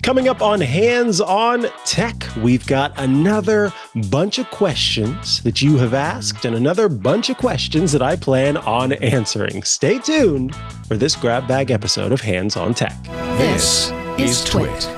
Coming up on Hands on Tech, we've got another bunch of questions that you have asked and another bunch of questions that I plan on answering. Stay tuned for this grab bag episode of Hands on Tech. This is TWiT.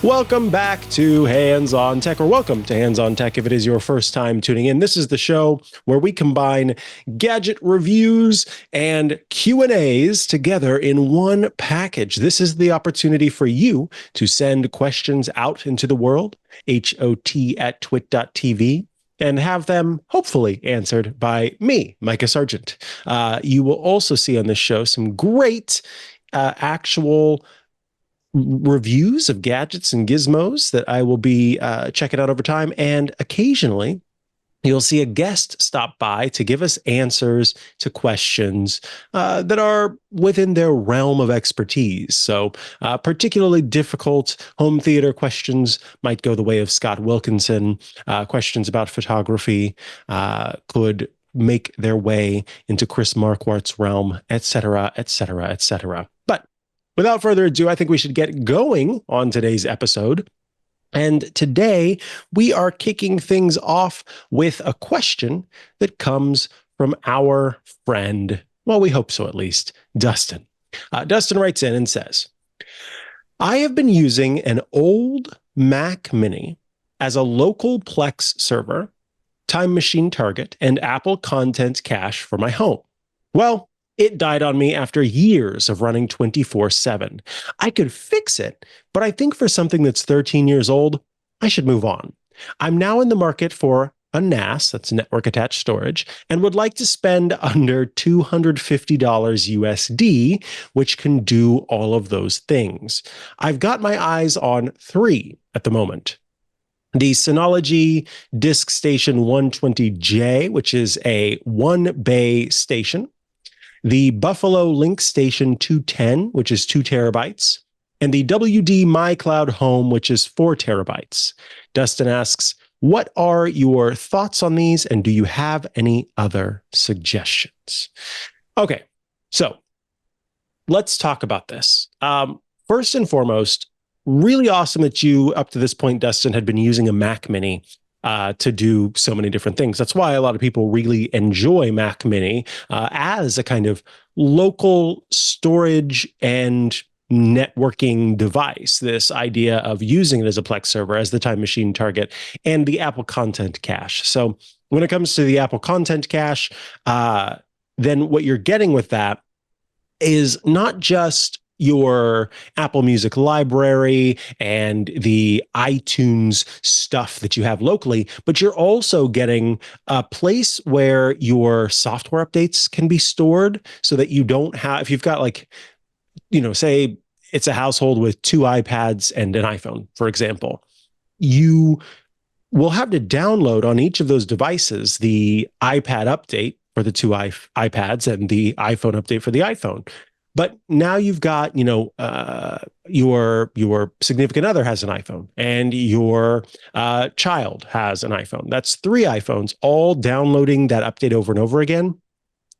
Welcome back to Hands on Tech, or welcome to Hands on Tech if it is your first time tuning in. This is the show where we combine gadget reviews and Q&As together in one package. This is the opportunity for you to send questions out into the world, hot@twit.tv, and have them hopefully answered by me, Mikah Sargent. You will also see on this show some great actual reviews of gadgets and gizmos that I will be checking out over time. And occasionally you'll see a guest stop by to give us answers to questions that are within their realm of expertise. So particularly difficult home theater questions might go the way of Scott Wilkinson. Questions about photography could make their way into Chris Marquardt's realm, etc., etc., etc. But without further ado, I think we should get going on today's episode. And today we are kicking things off with a question that comes from our friend, well, we hope so at least, Dustin. Dustin writes in and says, I have been using an old Mac Mini as a local Plex server, Time Machine Target, and Apple Content Cache for my home. Well, it died on me after years of running 24/7. I could fix it, but I think for something that's 13 years old, I should move on. I'm now in the market for a NAS, that's network attached storage, and would like to spend under $250 USD, which can do all of those things. I've got my eyes on three at the moment. The Synology Disk Station 120J, which is a one-bay station. The Buffalo Link Station 210, which is 2 terabytes, and the WD MyCloud Home, which is 4 terabytes. Dustin asks, what are your thoughts on these, and do you have any other suggestions? Okay, so let's talk about this. First and foremost, really awesome that you, up to this point, Dustin, had been using a Mac Mini to do so many different things. That's why a lot of people really enjoy Mac Mini as a kind of local storage and networking device. This idea of using it as a Plex server, as the Time Machine Target, and the Apple Content Cache. So when it comes to the Apple Content Cache, then what you're getting with that is not just your Apple Music library and the iTunes stuff that you have locally, but you're also getting a place where your software updates can be stored so that you don't have, if you've got like, say it's a household with 2 iPads and an iPhone, for example, you will have to download on each of those devices the iPad update for the 2 iPads and the iPhone update for the iPhone. But now you've got, your significant other has an iPhone and your child has an iPhone. That's 3 iPhones all downloading that update over and over again.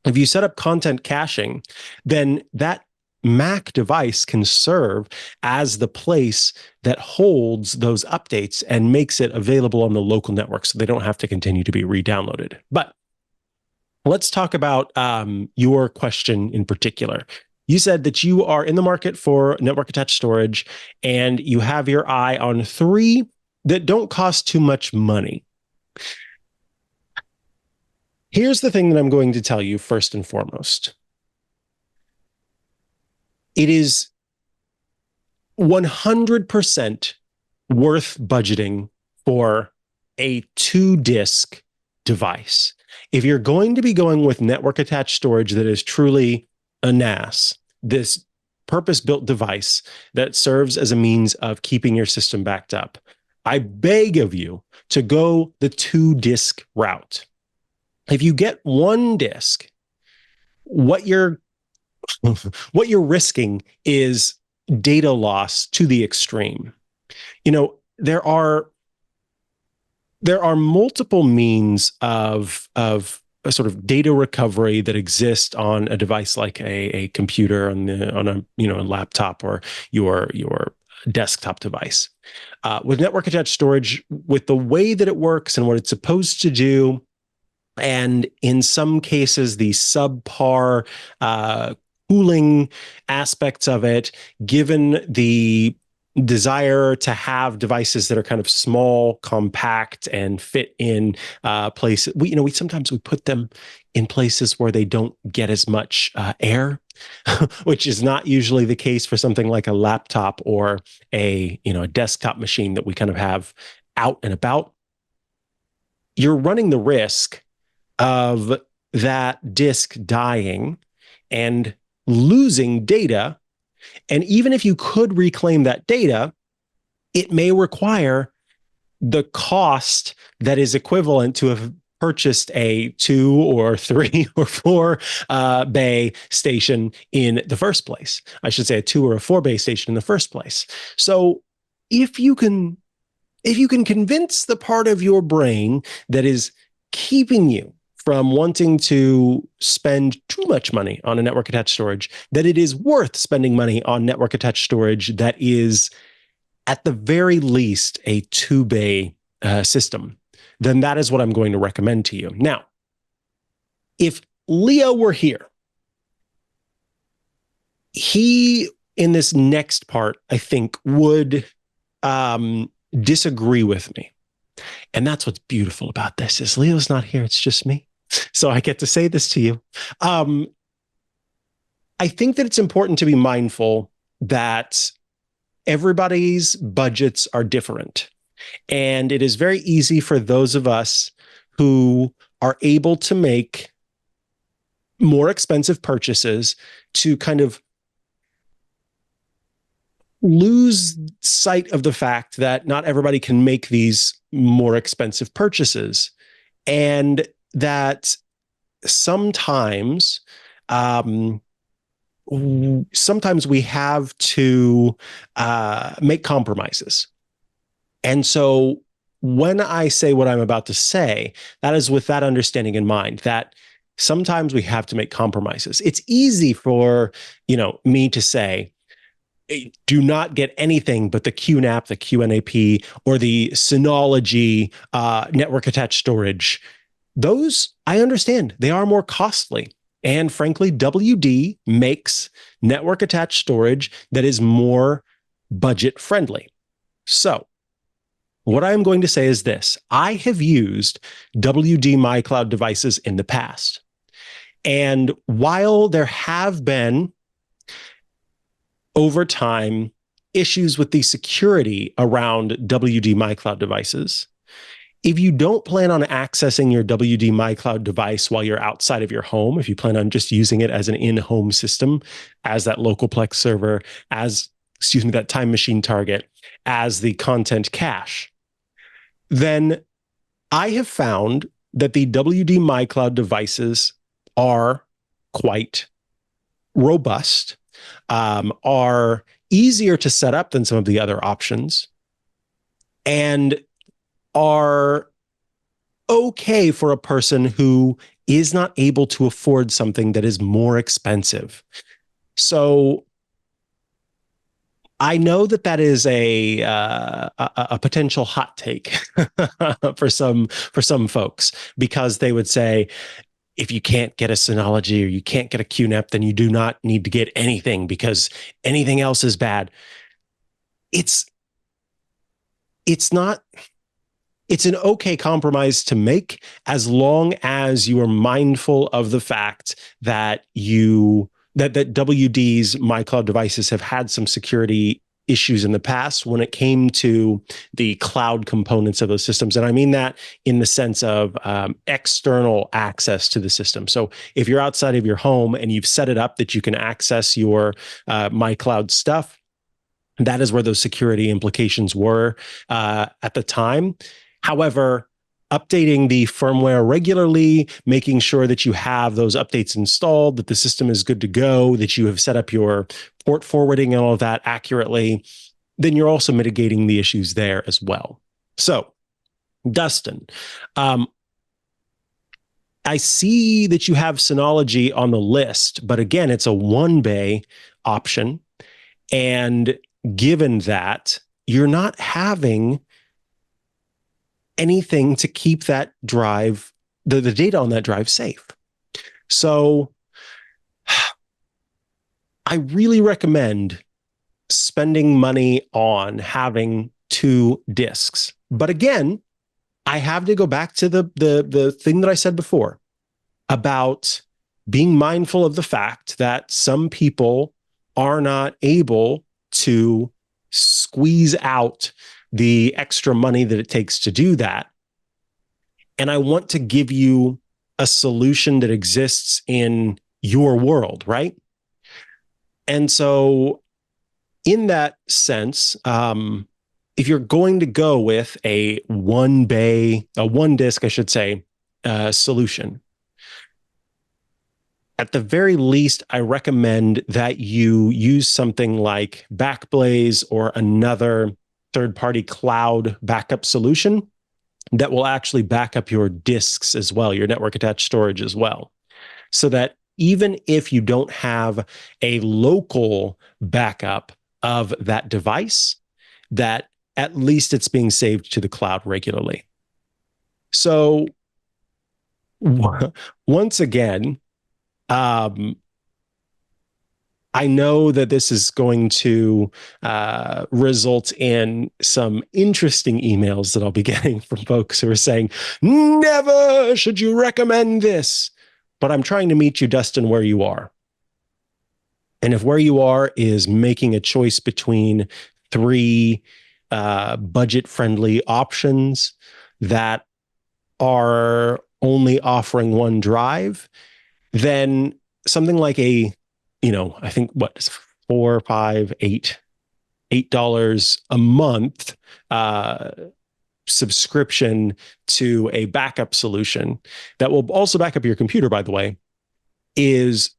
If you set up content caching, then that Mac device can serve as the place that holds those updates and makes it available on the local network so they don't have to continue to be re-downloaded. But let's talk about your question in particular. You said that you are in the market for network attached storage and you have your eye on 3 that don't cost too much money. Here's the thing that I'm going to tell you first and foremost. It is 100% worth budgeting for a 2-disk device. If you're going to be going with network attached storage that is truly a NAS, this purpose-built device that serves as a means of keeping your system backed up, I beg of you to go the 2-disk route. If you get 1 disk, what you're risking is data loss to the extreme. There are multiple means of a sort of data recovery that exists on a device like a computer on a laptop or your desktop device. With network attached storage, with the way that it works and what it's supposed to do, and in some cases the subpar cooling aspects of it, given the desire to have devices that are kind of small, compact, and fit in places. We sometimes put them in places where they don't get as much air, which is not usually the case for something like a laptop or a desktop machine that we kind of have out and about. You're running the risk of that disk dying and losing data. And even if you could reclaim that data, it may require the cost that is equivalent to have purchased a 2 or 3 or 4 bay station in the first place. I should say a 2 or a 4 bay station in the first place. So if you can convince the part of your brain that is keeping you from wanting to spend too much money on a network attached storage, that it is worth spending money on network attached storage that is at the very least a 2 bay system, then that is what I'm going to recommend to you. Now, if Leo were here, he, in this next part, I think would disagree with me. And that's what's beautiful about this, is Leo's not here. It's just me. So I get to say this to you. I think that it's important to be mindful that everybody's budgets are different. And it is very easy for those of us who are able to make more expensive purchases to kind of lose sight of the fact that not everybody can make these more expensive purchases, and that sometimes we have to make compromises. And so when I say what I'm about to say, that is with that understanding in mind, that sometimes we have to make compromises. It's easy for, me to say, do not get anything but the QNAP, the QNAP, or the Synology network attached storage. Those, I understand, they are more costly. And frankly, WD makes network attached storage that is more budget friendly. So what I'm going to say is this: I have used WD MyCloud devices in the past. And while there have been, over time, issues with the security around WD MyCloud devices, if you don't plan on accessing your WD MyCloud device while you're outside of your home, if you plan on just using it as an in-home system, as that local Plex server, as, that time machine target, as the content cache, then I have found that the WD MyCloud devices are quite robust, are easier to set up than some of the other options, and are okay for a person who is not able to afford something that is more expensive. So I know that is a potential hot take for some folks, because they would say, if you can't get a Synology or you can't get a QNAP, then you do not need to get anything because anything else is bad. It's not. It's an okay compromise to make, as long as you are mindful of the fact that that WD's MyCloud devices have had some security issues in the past when it came to the cloud components of those systems. And I mean that in the sense of external access to the system. So if you're outside of your home and you've set it up that you can access your MyCloud stuff, that is where those security implications were at the time. However, updating the firmware regularly, making sure that you have those updates installed, that the system is good to go, that you have set up your port forwarding and all of that accurately, then you're also mitigating the issues there as well. So, Dustin, I see that you have Synology on the list, but again, it's a 1-bay option. And given that, you're not having anything to keep that drive, the data on that drive safe. So I really recommend spending money on having 2 disks. But again, I have to go back to the thing that I said before about being mindful of the fact that some people are not able to squeeze out the extra money that it takes to do that. And I want to give you a solution that exists in your world, right? And so in that sense, if you're going to go with a 1-disk, I should say, solution, at the very least, I recommend that you use something like Backblaze or another third-party cloud backup solution that will actually back up your disks as well, your network attached storage as well, so that even if you don't have a local backup of that device, that at least it's being saved to the cloud regularly. So once again, I know that this is going to result in some interesting emails that I'll be getting from folks who are saying, never should you recommend this. But I'm trying to meet you, Dustin, where you are. And if where you are is making a choice between 3 budget-friendly options that are only offering 1 drive, then something like a, I think $4, $5, $8 a month subscription to a backup solution that will also back up your computer, by the way, is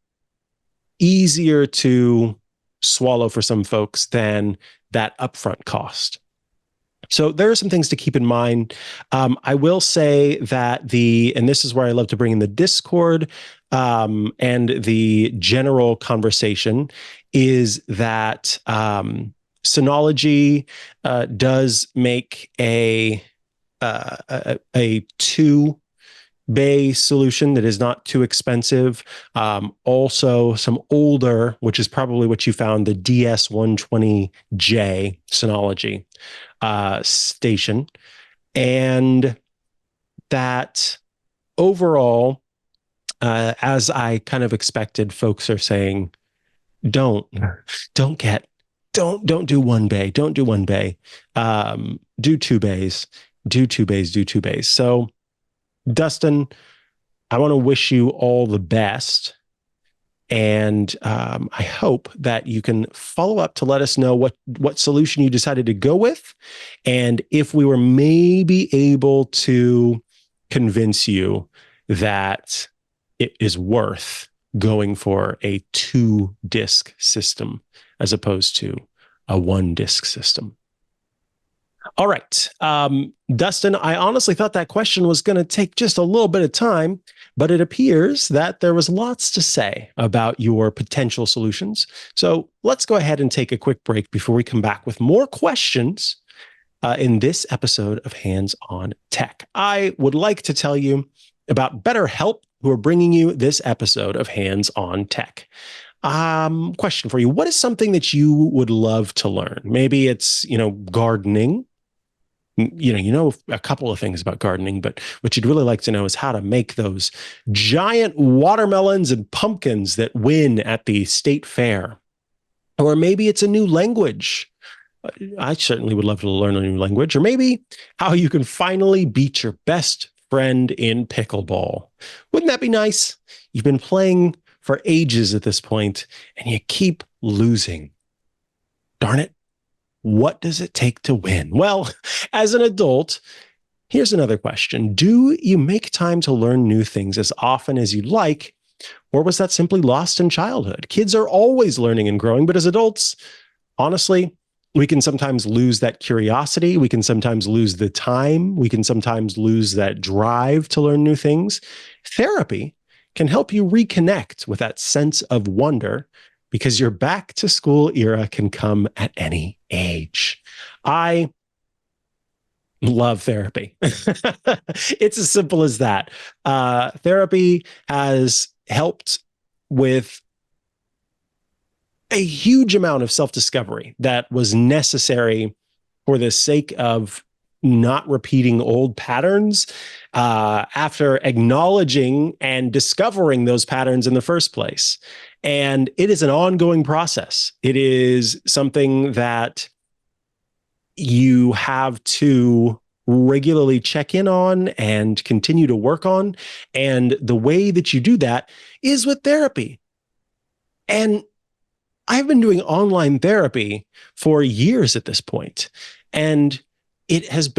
easier to swallow for some folks than that upfront cost. So there are some things to keep in mind. I will say that and this is where I love to bring in the Discord and the general conversation, is that Synology does make a 2-bay solution that is not too expensive. Also, some older, which is probably what you found, the DS120J Synology station, and that overall, as I kind of expected, folks are saying, don't do 1-bay, don't do 1-bay, do 2-bays, do 2-bays, do 2-bays. So Dustin, I want to wish you all the best. And I hope that you can follow up to let us know what solution you decided to go with, and if we were maybe able to convince you that it is worth going for a 2-disk system as opposed to a 1-disk system. All right. Dustin, I honestly thought that question was going to take just a little bit of time, but it appears that there was lots to say about your potential solutions. So let's go ahead and take a quick break before we come back with more questions in this episode of Hands on Tech. I would like to tell you about BetterHelp, who are bringing you this episode of Hands on Tech. Question for you. What is something that you would love to learn? Maybe it's, gardening. You know a couple of things about gardening, but what you'd really like to know is how to make those giant watermelons and pumpkins that win at the state fair. Or maybe it's a new language. I certainly would love to learn a new language. Or maybe how you can finally beat your best friend in pickleball. Wouldn't that be nice? You've been playing for ages at this point, and you keep losing. Darn it. What does it take to win? Well, as an adult, here's another question. Do you make time to learn new things as often as you'd like, or was that simply lost in childhood? Kids are always learning and growing, but as adults, honestly, We can sometimes lose that curiosity. We can sometimes lose the time. We can sometimes lose that drive to learn new things. Therapy can help you reconnect with that sense of wonder because your back to school era can come at any age. I love therapy. It's as simple as that. Therapy has helped with a huge amount of self-discovery that was necessary for the sake of not repeating old patterns after acknowledging and discovering those patterns in the first place. And it is an ongoing process. It is something that you have to regularly check in on and continue to work on. And the way that you do that is with therapy. And I've been doing online therapy for years at this point, and it has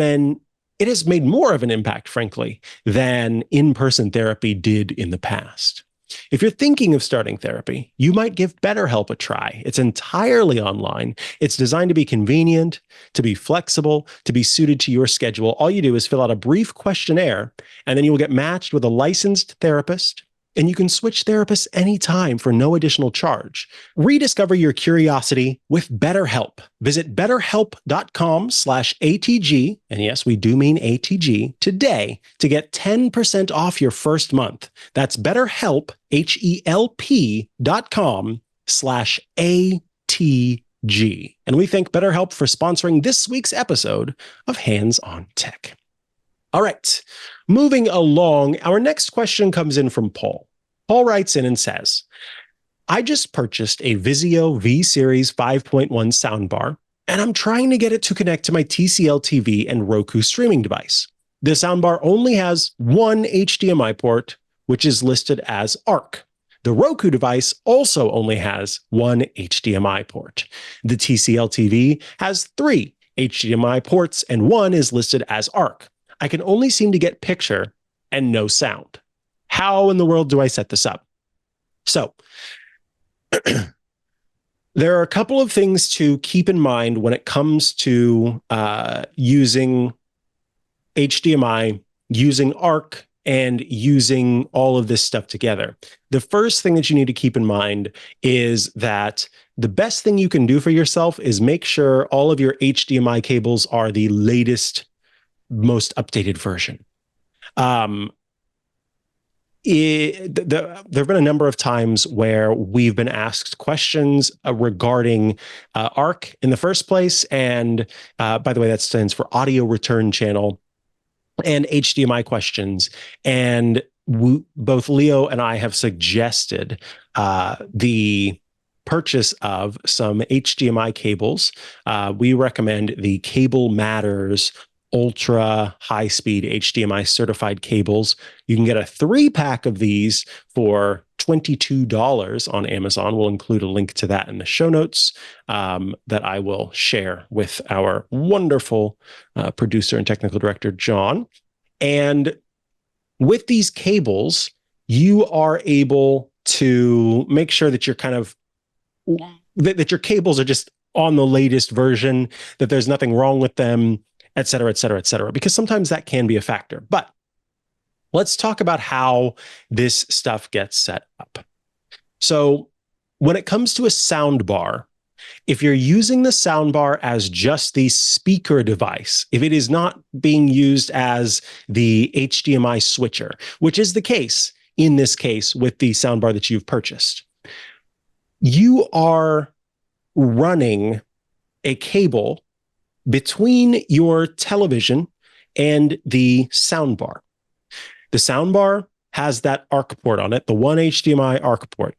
made more of an impact, frankly, than in-person therapy did in the past. If you're thinking of starting therapy, you might give BetterHelp a try. It's entirely online. It's designed to be convenient, to be flexible, to be suited to your schedule. All you do is fill out a brief questionnaire, and then you will get matched with a licensed therapist. And you can switch therapists anytime for no additional charge. Rediscover your curiosity with BetterHelp. Visit betterhelp.com/ATG, and yes, we do mean ATG, today to get 10% off your first month. That's BetterHelp, HELP.com/ATG. And we thank BetterHelp for sponsoring this week's episode of Hands on Tech. All right, moving along, our next question comes in from Paul. Paul writes in and says, I just purchased a Vizio V-Series 5.1 soundbar, and I'm trying to get it to connect to my TCL TV and Roku streaming device. The soundbar only has one HDMI port, which is listed as ARC. The Roku device also only has one HDMI port. The TCL TV has 3 HDMI ports, and one is listed as ARC. I can only seem to get picture and no sound. How in the world do I set this up? So there are a couple of things to keep in mind when it comes to using HDMI, using ARC, and using all of this stuff together. The first thing that you need to keep in mind is that the best thing you can do for yourself is make sure all of your HDMI cables are the latest, most updated version. There have been a number of times where we've been asked questions regarding ARC in the first place. And by the way, that stands for Audio Return Channel, and HDMI questions. And both Leo and I have suggested the purchase of some HDMI cables. We recommend the Cable Matters ultra high-speed HDMI certified cables. You can get a 3-pack of these for $22 on Amazon. We'll include a link to that in the show notes that I will share with our wonderful producer and technical director, John. And with these cables, you are able to make sure that you're that your cables are just on the latest version, that there's nothing wrong with them, et cetera, et cetera, et cetera, because sometimes that can be a factor. But let's talk about how this stuff gets set up. So when it comes to a soundbar, if you're using the soundbar as just the speaker device, if it is not being used as the HDMI switcher, which is the case in this case with the soundbar that you've purchased, you are running a cable between your television and the soundbar. The soundbar has that ARC port on it, the one HDMI ARC port.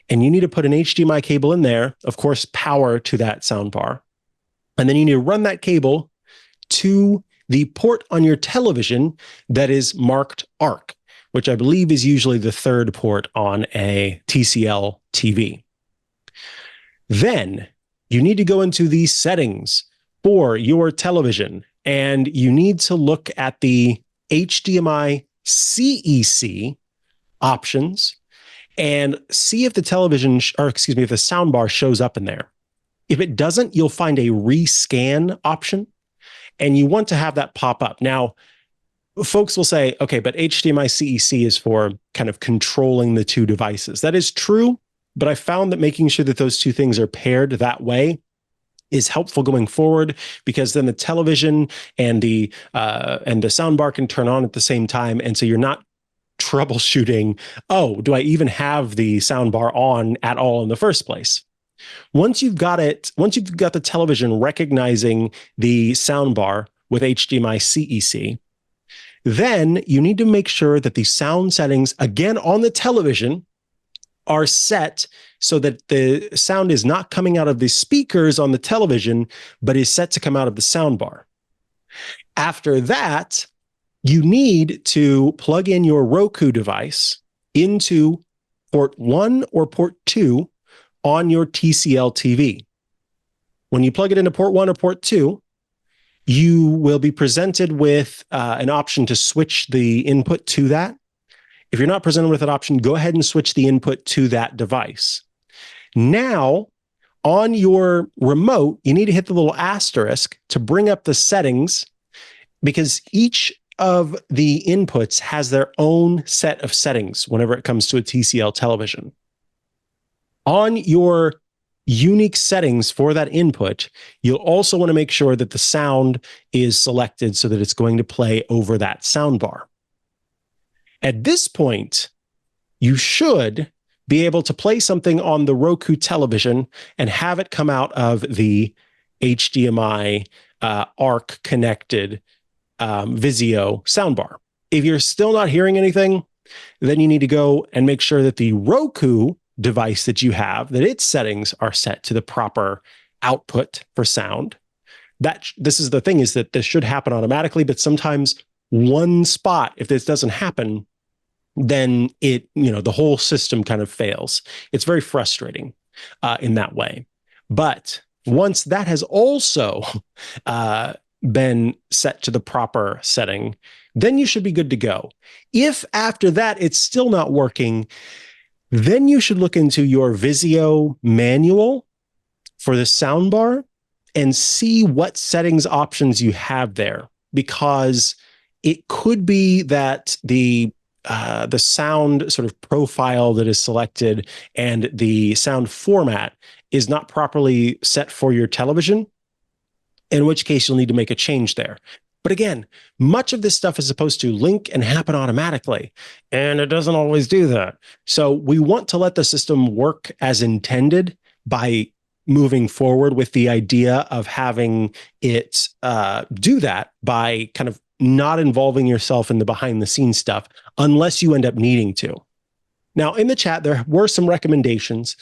And you need to put an HDMI cable in there, of course, power to that soundbar. And then you need to run that cable to the port on your television that is marked ARC, which I believe is usually the 3rd port on a TCL TV. Then you need to go into the settings for your television, and you need to look at the HDMI CEC options and see if the if the soundbar shows up in there. If it doesn't, you'll find a rescan option, and you want to have that pop up. Now, folks will say, okay, but HDMI CEC is for kind of controlling the two devices. That is true, but I found that making sure that those two things are paired that way is helpful going forward, because then the television and the soundbar can turn on at the same time, and so you're not troubleshooting, oh, do I even have the soundbar on at all in the first place? Once you've got the television recognizing the soundbar with HDMI CEC, then you need to make sure that the sound settings, again on the television, are set so that the sound is not coming out of the speakers on the television, but is set to come out of the soundbar. After that, you need to plug in your Roku device into port 1 or port 2 on your TCL TV. When you plug it into port 1 or port 2, you will be presented with an option to switch the input to that. If you're not presented with that option, go ahead and switch the input to that device. Now, on your remote, you need to hit the little asterisk to bring up the settings, because each of the inputs has their own set of settings whenever it comes to a TCL television. On your unique settings for that input, you'll also want to make sure that the sound is selected so that it's going to play over that soundbar. At this point, you should be able to play something on the Roku television and have it come out of the HDMI eARC connected Vizio soundbar. If you're still not hearing anything, then you need to go and make sure that the Roku device that you have, that its settings are set to the proper output for sound. This is the thing, is that this should happen automatically, but sometimes one spot, if this doesn't happen, then the whole system kind of fails. It's very frustrating in that way. But once that has also been set to the proper setting, then you should be good to go. If after that it's still not working, then you should look into your Vizio manual for the soundbar and see what settings options you have there, because it could be that the sound sort of profile that is selected and the sound format is not properly set for your television, in which case you'll need to make a change there. But again, much of this stuff is supposed to link and happen automatically, and it doesn't always do that. So we want to let the system work as intended by moving forward with the idea of having it do that by kind of not involving yourself in the behind the scenes stuff unless you end up needing to. Now, in the chat, there were some recommendations.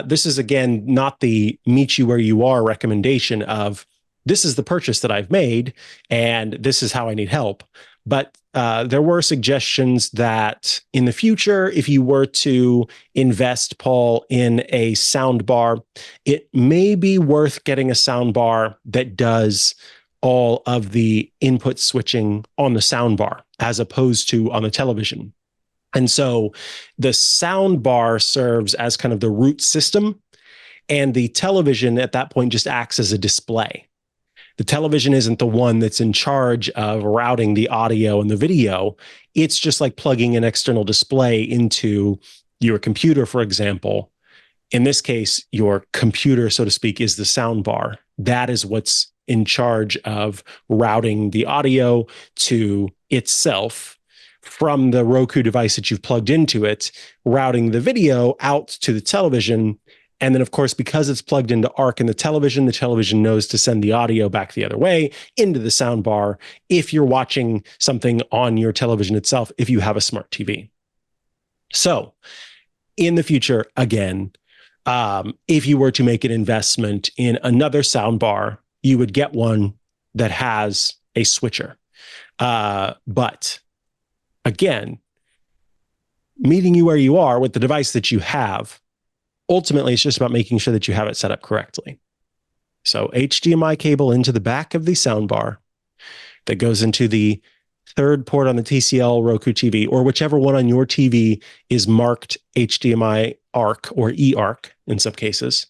This is, again, not the meet you where you are recommendation of this is the purchase that I've made and this is how I need help. But there were suggestions that in the future, if you were to invest, Paul, in a soundbar, it may be worth getting a soundbar that does all of the input switching on the soundbar as opposed to on the television. And so the soundbar serves as kind of the root system, and the television at that point just acts as a display. The television isn't the one that's in charge of routing the audio and the video. It's just like plugging an external display into your computer, for example. In this case, your computer, so to speak, is the soundbar. That is what's in charge of routing the audio to itself from the Roku device that you've plugged into it, routing the video out to the television. And then, of course, because it's plugged into eARC in the television knows to send the audio back the other way into the soundbar if you're watching something on your television itself, if you have a smart TV. So in the future, again, if you were to make an investment in another soundbar, you would get one that has a switcher. But again, meeting you where you are with the device that you have, ultimately, it's just about making sure that you have it set up correctly. So HDMI cable into the back of the soundbar that goes into the third port on the TCL Roku TV, or whichever one on your TV is marked HDMI eARC or eARC in some cases.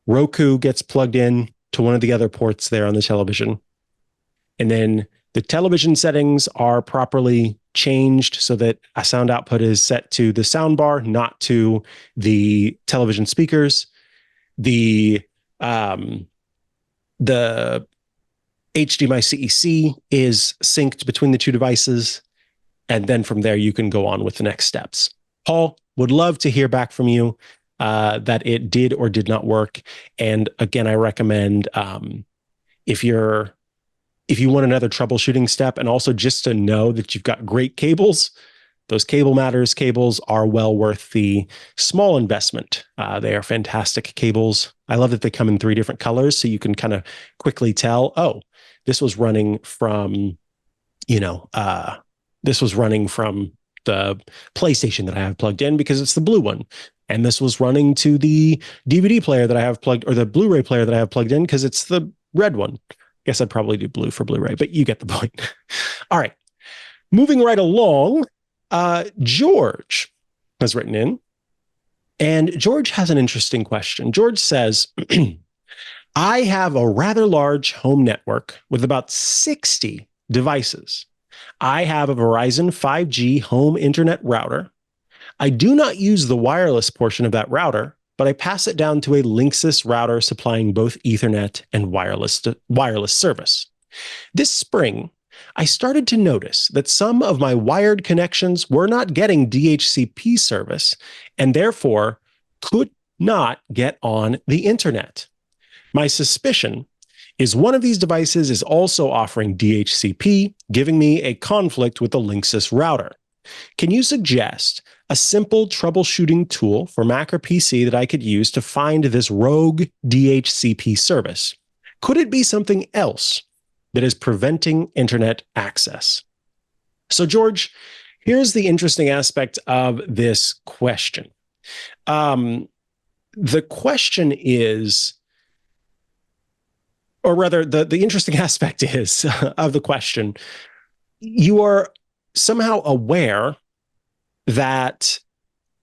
Roku gets plugged in to one of the other ports there on the television. And then the television settings are properly changed so that a sound output is set to the soundbar, not to the television speakers. The HDMI CEC is synced between the two devices. And then from there, you can go on with the next steps. Paul, would love to hear back from you that it did or did not work. And again, I recommend if you want another troubleshooting step, and also just to know that you've got great cables, those Cable Matters cables are well worth the small investment. They are fantastic cables. I love that they come in 3 different colors, so you can kind of quickly tell, oh, this was running from, this was running from the PlayStation that I have plugged in because it's the blue one. And this was running to the DVD player that I have plugged, or the Blu-ray player that I have plugged in because it's the red one. Guess I'd probably do blue for Blu-ray, but you get the point. All right. Moving right along, George has written in, and George has an interesting question. George says, I have a rather large home network with about 60 devices. I have a Verizon 5G home internet router. I do not use the wireless portion of that router, but I pass it down to a Linksys router supplying both Ethernet and wireless service. This spring, I started to notice that some of my wired connections were not getting DHCP service and therefore could not get on the internet. My suspicion is one of these devices is also offering DHCP, giving me a conflict with the Linksys router. Can you suggest a simple troubleshooting tool for Mac or PC that I could use to find this rogue DHCP service? Could it be something else that is preventing internet access? So, George, here's the interesting aspect of this question. The question is, or rather, the interesting aspect is of the question, you are somehow aware that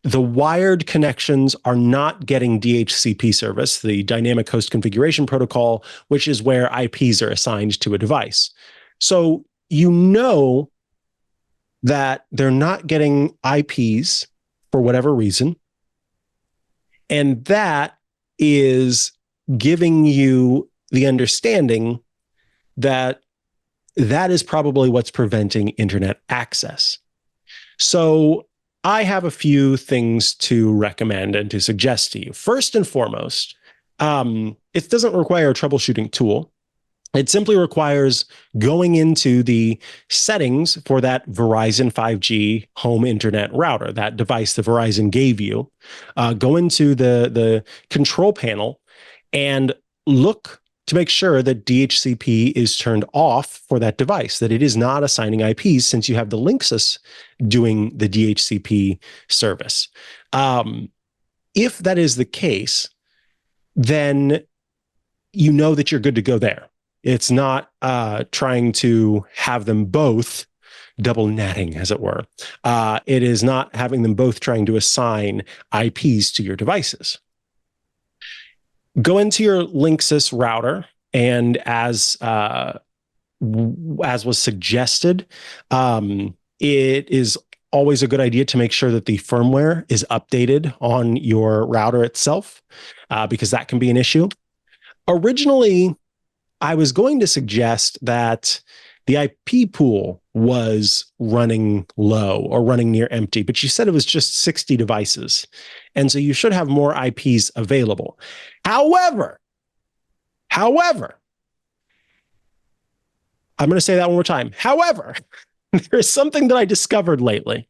the wired connections are not getting DHCP service, the dynamic host configuration protocol, which is where IPs are assigned to a device. So you know that they're not getting IPs for whatever reason, and that is giving you the understanding that that is probably what's preventing internet access. So I have a few things to recommend and to suggest to you. First and foremost, it doesn't require a troubleshooting tool. It simply requires going into the settings for that Verizon 5G home internet router, that device that Verizon gave you. Go into the control panel and look to make sure that DHCP is turned off for that device, that it is not assigning IPs since you have the Linksys doing the DHCP service. If that is the case, then you know that you're good to go there. It's not trying to have them both double netting, as it were. It is not having them both trying to assign IPs to your devices. Go into your Linksys router, and as was suggested, it is always a good idea to make sure that the firmware is updated on your router itself, because that can be an issue. Originally, I was going to suggest that the IP pool was running low or running near empty, but you said it was just 60 devices. And so you should have more IPs available. However, I'm going to say that one more time. However, there's something that I discovered lately.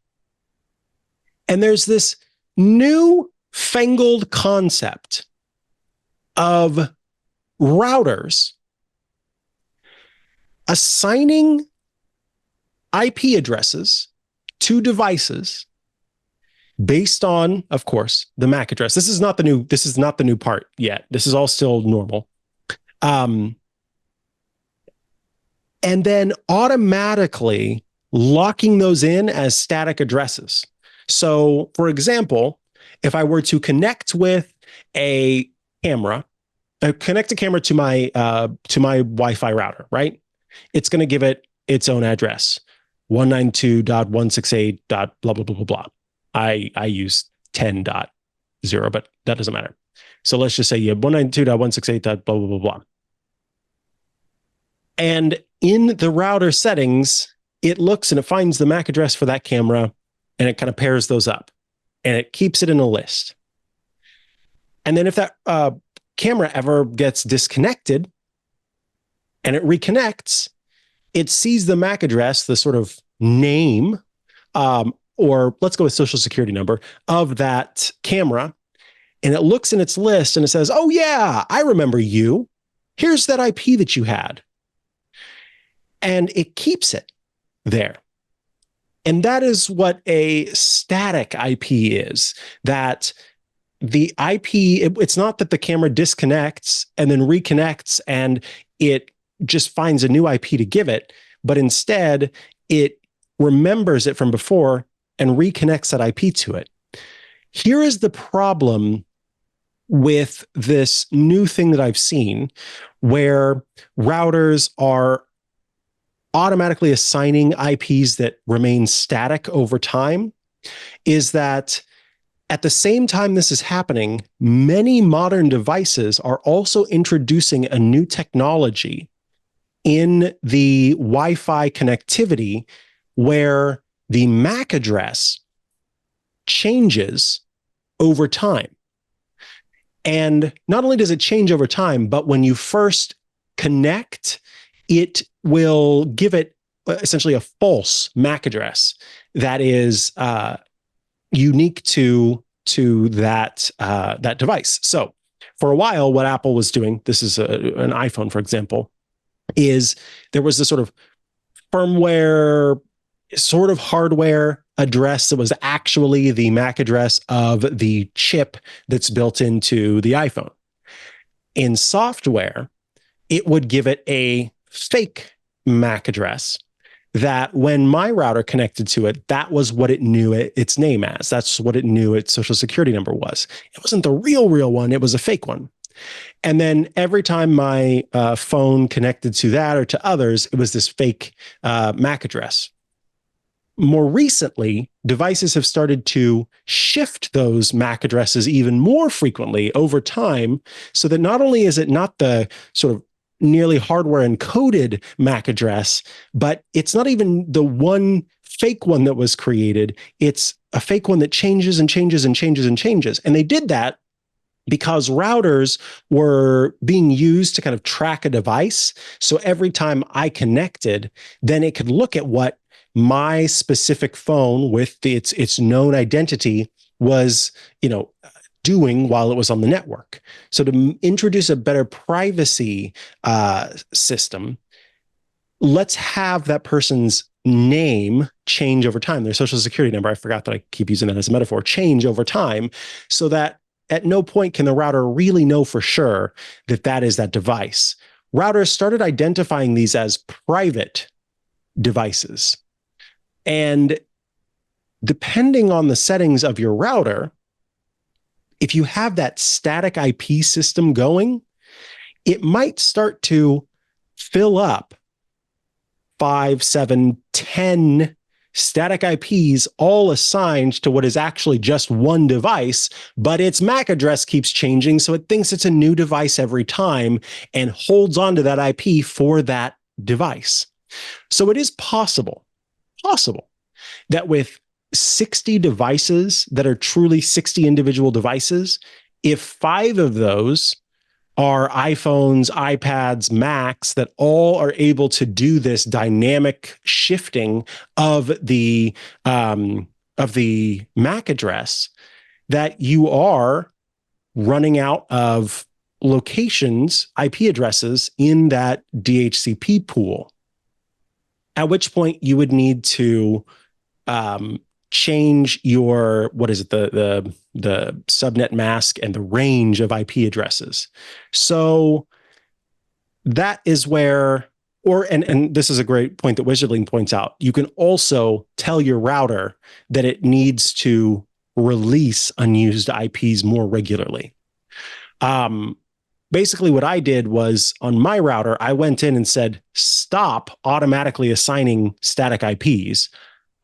And there's this new fangled concept of routers assigning IP addresses to devices based on, of course, the MAC address. This is not the new part yet. This is all still normal. And then automatically locking those in as static addresses. So, for example, if I were to connect with a camera connect a camera to my Wi-Fi router, right? It's going to give it its own address, 192.168. Blah blah blah blah blah. I use 10.0, but that doesn't matter. So let's just say you have 192.168. Blah blah blah blah. And in the router settings, it looks and it finds the MAC address for that camera, and it kind of pairs those up, and it keeps it in a list. And then if that camera ever gets disconnected and it reconnects, it sees the MAC address, the sort of name, or let's go with social security number of that camera. And it looks in its list and it says, oh yeah, I remember you. Here's that IP that you had. And it keeps it there. And that is what a static IP is, that the IP, it's not that the camera disconnects and then reconnects and it just finds a new IP to give it, but instead it remembers it from before and reconnects that IP to it. Here is the problem with this new thing that I've seen where routers are automatically assigning IPs that remain static over time, is that at the same time this is happening, many modern devices are also introducing a new technology in the Wi-Fi connectivity where the MAC address changes over time. And not only does it change over time, but when you first connect, it will give it essentially a false MAC address that is unique to that device. So for a while, what Apple was doing, this is an iPhone, for example, is there was this sort of firmware, sort of hardware address that was actually the MAC address of the chip that's built into the iPhone. In software, it would give it a fake MAC address that when my router connected to it, that was what it knew its name as. That's what it knew its social security number was. It wasn't the real one. It was a fake one. And then every time my phone connected to that or to others, it was this fake MAC address. More recently, devices have started to shift those MAC addresses even more frequently over time, so that not only is it not the sort of nearly hardware encoded MAC address, but it's not even the one fake one that was created. It's a fake one that changes and changes and changes and changes. And they did that because routers were being used to kind of track a device. So every time I connected, then it could look at what my specific phone with its known identity was, doing while it was on the network. So to introduce a better privacy system, let's have that person's name change over time. Their social security number, I forgot that I keep using that as a metaphor, change over time, so that at no point can the router really know for sure that that is that device. Routers started identifying these as private devices. And depending on the settings of your router, if you have that static IP system going, it might start to fill up 5, 7, 10 static IPs all assigned to what is actually just one device, but its MAC address keeps changing, so it thinks it's a new device every time and holds on to that IP for that device. So it is possible that with 60 devices that are truly 60 individual devices, if 5 of those are iPhones, iPads, Macs that all are able to do this dynamic shifting of the MAC address, that you are running out of locations, IP addresses in that DHCP pool. At which point you would need to change your, the subnet mask and the range of IP addresses. So that is where, and this is a great point that Wizardling points out, you can also tell your router that it needs to release unused IPs more regularly. basically what I did was on my router, I went in and said, stop automatically assigning static IPs.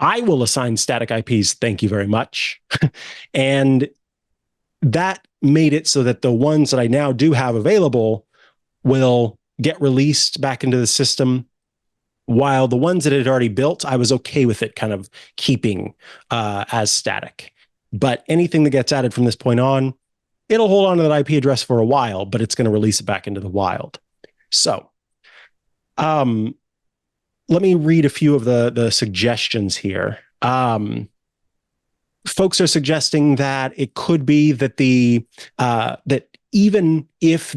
I will assign static IPs. Thank you very much. And that made it so that the ones that I now do have available will get released back into the system, while the ones that it had already built, I was okay with it kind of keeping as static. But anything that gets added from this point on, it'll hold on to that IP address for a while, but it's going to release it back into the wild. So let me read a few of the suggestions here. Folks are suggesting that it could be that that even if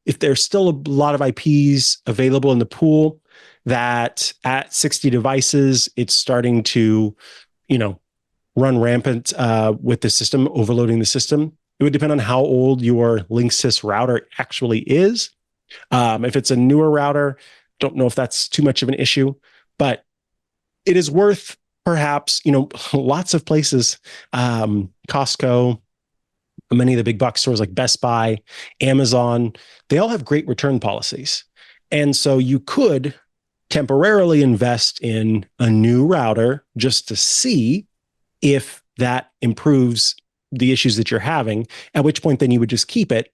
if there's still a lot of IPs available in the pool, that at 60 devices, it's starting to, run rampant with the system, overloading the system. It would depend on how old your Linksys router actually is. If it's a newer router, don't know if that's too much of an issue, but it is worth perhaps, lots of places, Costco, many of the big box stores like Best Buy, Amazon, they all have great return policies. And so you could temporarily invest in a new router just to see if that improves the issues that you're having, at which point then you would just keep it.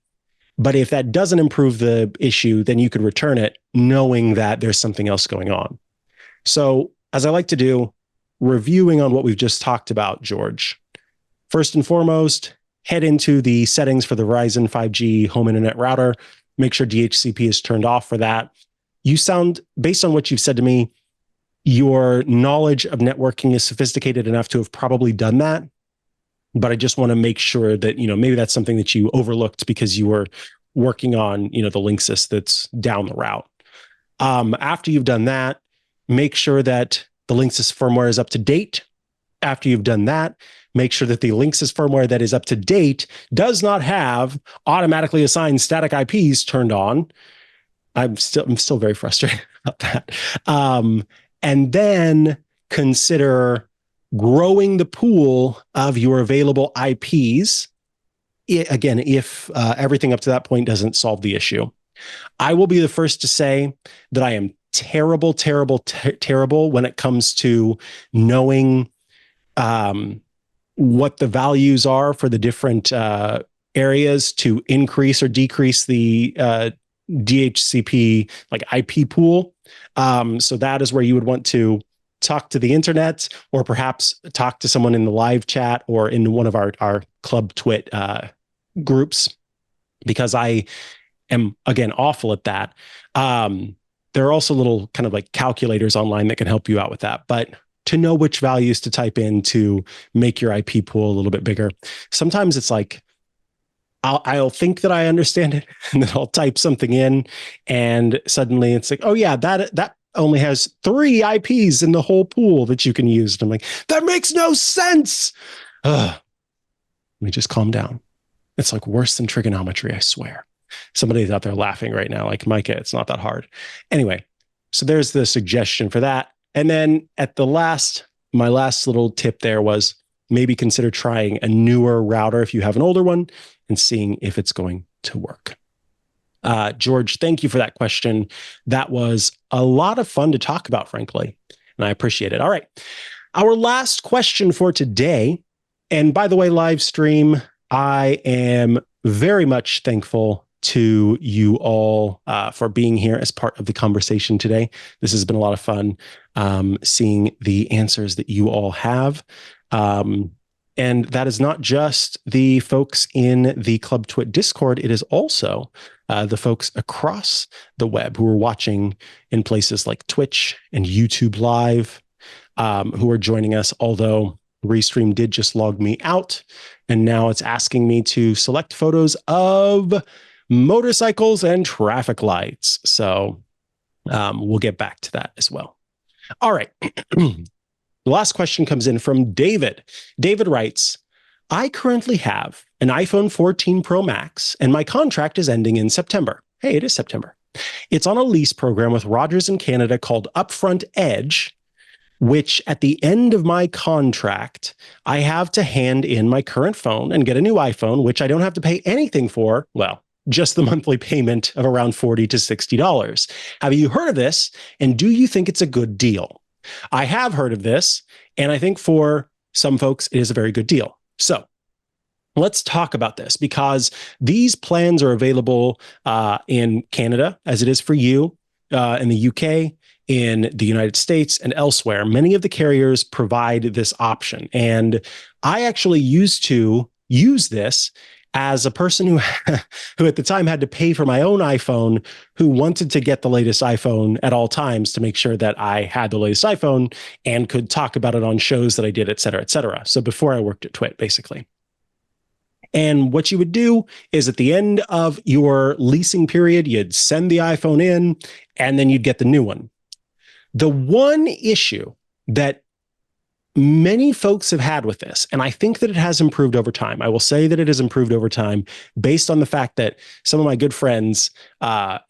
But if that doesn't improve the issue, then you could return it knowing that there's something else going on. So as I like to do, reviewing on what we've just talked about, George, first and foremost, head into the settings for the Verizon 5G home internet router. Make sure DHCP is turned off for that. You sound, based on what you've said to me, your knowledge of networking is sophisticated enough to have probably done that. But I just want to make sure that, maybe that's something that you overlooked because you were working on, the Linksys that's down the route. After you've done that, make sure that the Linksys firmware is up to date. After you've done that, make sure that the Linksys firmware that is up to date does not have automatically assigned static IPs turned on. I'm still very frustrated about that. And then consider growing the pool of your available IPs. Again, if everything up to that point doesn't solve the issue. I will be the first to say that I am terrible when it comes to knowing what the values are for the different areas to increase or decrease the DHCP like IP pool. So that is where you would want to talk to the internet, or perhaps talk to someone in the live chat or in one of our club TWiT groups, because I am, again, awful at that. There are also little kind of like calculators online that can help you out with that. But to know which values to type in to make your IP pool a little bit bigger, sometimes it's like, I'll think that I understand it, and then I'll type something in, and suddenly it's like, oh yeah, that only has 3 IPs in the whole pool that you can use. And I'm like, that makes no sense. Let me just calm down. It's like worse than trigonometry, I swear. Somebody's out there laughing right now, like, Mikah, it's not that hard. Anyway, so there's the suggestion for that. And then at my last little tip there was maybe consider trying a newer router if you have an older one and seeing if it's going to work. George, thank you for that question. That was a lot of fun to talk about, frankly, and I appreciate it. All right. Our last question for today, and by the way, live stream, I am very much thankful to you all for being here as part of the conversation today. This has been a lot of fun seeing the answers that you all have. And that is not just the folks in the Club TWiT Discord. It is also the folks across the web who are watching in places like Twitch and YouTube Live, who are joining us, although Restream did just log me out, and now it's asking me to select photos of motorcycles and traffic lights. So we'll get back to that as well. All right. The last question comes in from David. David writes, I currently have an iPhone 14 Pro Max, and my contract is ending in September. Hey, it is September. It's on a lease program with Rogers in Canada called Upfront Edge, which at the end of my contract, I have to hand in my current phone and get a new iPhone, which I don't have to pay anything for. Well, just the monthly payment of around $40 to $60. Have you heard of this? And do you think it's a good deal? I have heard of this, and I think for some folks, it is a very good deal. So let's talk about this, because these plans are available in Canada, as it is for you, in the UK, in the United States, and elsewhere. Many of the carriers provide this option. And I actually used to use this as a person who at the time had to pay for my own iPhone, who wanted to get the latest iPhone at all times to make sure that I had the latest iPhone and could talk about it on shows that I did, et cetera, et cetera. So before I worked at TWiT, basically. And what you would do is at the end of your leasing period, you'd send the iPhone in, and then you'd get the new one. The one issue that many folks have had with this, and I think that it has improved over time. I will say that it has improved over time based on the fact that some of my good friends,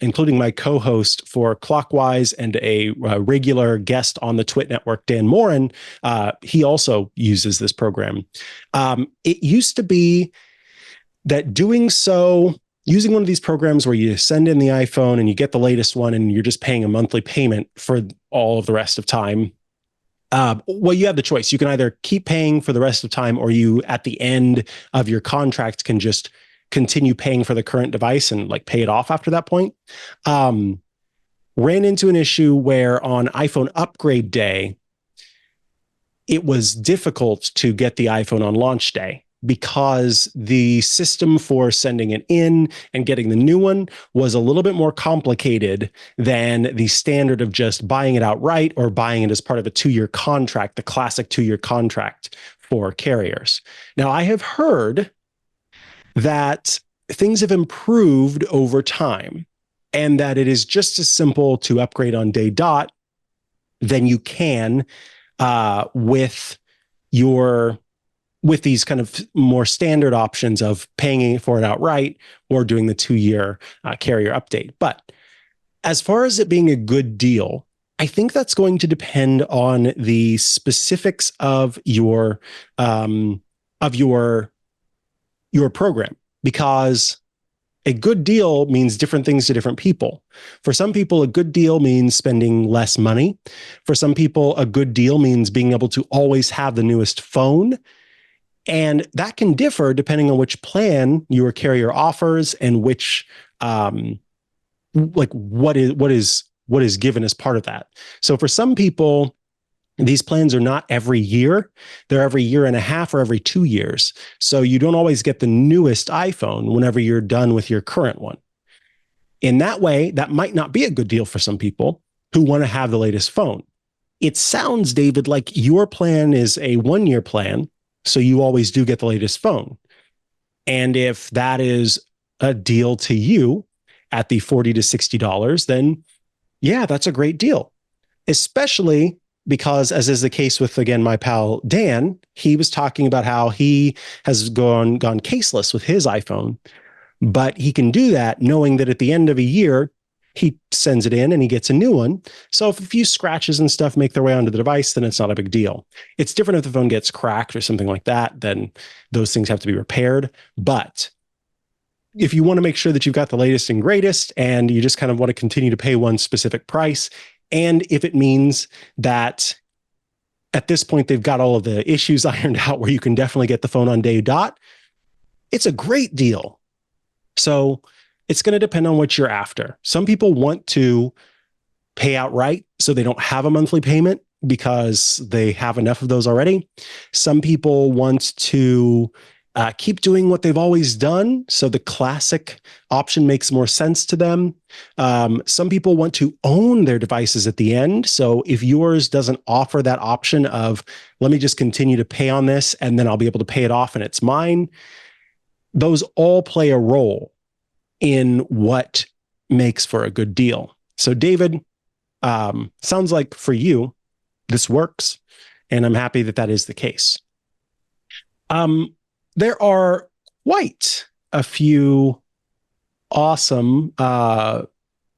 including my co-host for Clockwise and a regular guest on the TWiT network, Dan Morin, he also uses this program. It used to be that doing so, using one of these programs where you send in the iPhone and you get the latest one and you're just paying a monthly payment for all of the rest of time. Well, you have the choice. You can either keep paying for the rest of time, or you, at the end of your contract, can just continue paying for the current device and like pay it off after that point. Ran into an issue where on iPhone upgrade day, it was difficult to get the iPhone on launch day, because the system for sending it in and getting the new one was a little bit more complicated than the standard of just buying it outright or buying it as part of a 2-year contract, the classic 2-year contract for carriers. Now, I have heard that things have improved over time, and that it is just as simple to upgrade on day dot than you can with these kind of more standard options of paying for it outright or doing the 2-year carrier update. But as far as it being a good deal, I think that's going to depend on the specifics of your program, because a good deal means different things to different people. For some people, a good deal means spending less money. For some people, a good deal means being able to always have the newest phone. And that can differ depending on which plan your carrier offers and which, what is given as part of that. So for some people, these plans are not every year. They're every year and a half or every 2 years. So you don't always get the newest iPhone whenever you're done with your current one. In that way, that might not be a good deal for some people who want to have the latest phone. It sounds, David, like your plan is a 1-year plan, so you always do get the latest phone. And if that is a deal to you at the $40 to $60, then yeah, that's a great deal. Especially because, as is the case with, again, my pal Dan, he was talking about how he has gone caseless with his iPhone, but he can do that knowing that at the end of a year, he sends it in and he gets a new one. So if a few scratches and stuff make their way onto the device, then it's not a big deal. It's different if the phone gets cracked or something like that, then those things have to be repaired. But if you want to make sure that you've got the latest and greatest, and you just kind of want to continue to pay one specific price, and if it means that at this point they've got all of the issues ironed out where you can definitely get the phone on day dot, it's a great deal. So it's going to depend on what you're after. Some people want to pay outright so they don't have a monthly payment because they have enough of those already. Some people want to keep doing what they've always done, so the classic option makes more sense to them. Some people want to own their devices at the end. So if yours doesn't offer that option of, let me just continue to pay on this and then I'll be able to pay it off and it's mine, those all play a role in what makes for a good deal. So David, sounds like for you, this works, and I'm happy that that is the case. There are quite a few awesome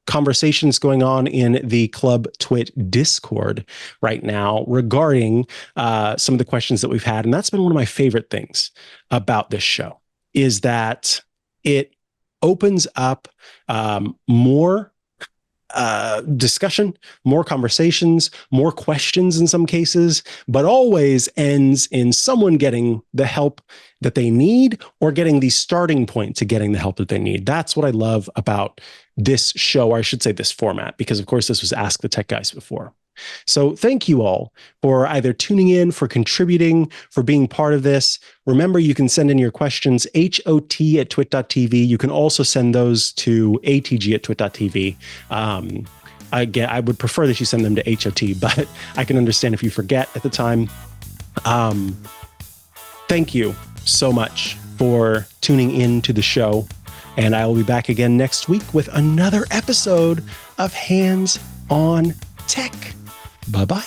conversations going on in the Club TWiT Discord right now regarding some of the questions that we've had. And that's been one of my favorite things about this show, is that it opens up more discussion, more conversations, more questions in some cases, but always ends in someone getting the help that they need or getting the starting point to getting the help that they need. That's what I love about this show, or I should say this format, because of course this was Ask the Tech Guys before. So thank you all for either tuning in, for contributing, for being part of this. Remember, you can send in your questions, hot@twit.tv. You can also send those to atg@twit.tv. Again, I would prefer that you send them to HOT, but I can understand if you forget at the time. Thank you so much for tuning in to the show. And I will be back again next week with another episode of Hands on Tech. Bye-bye.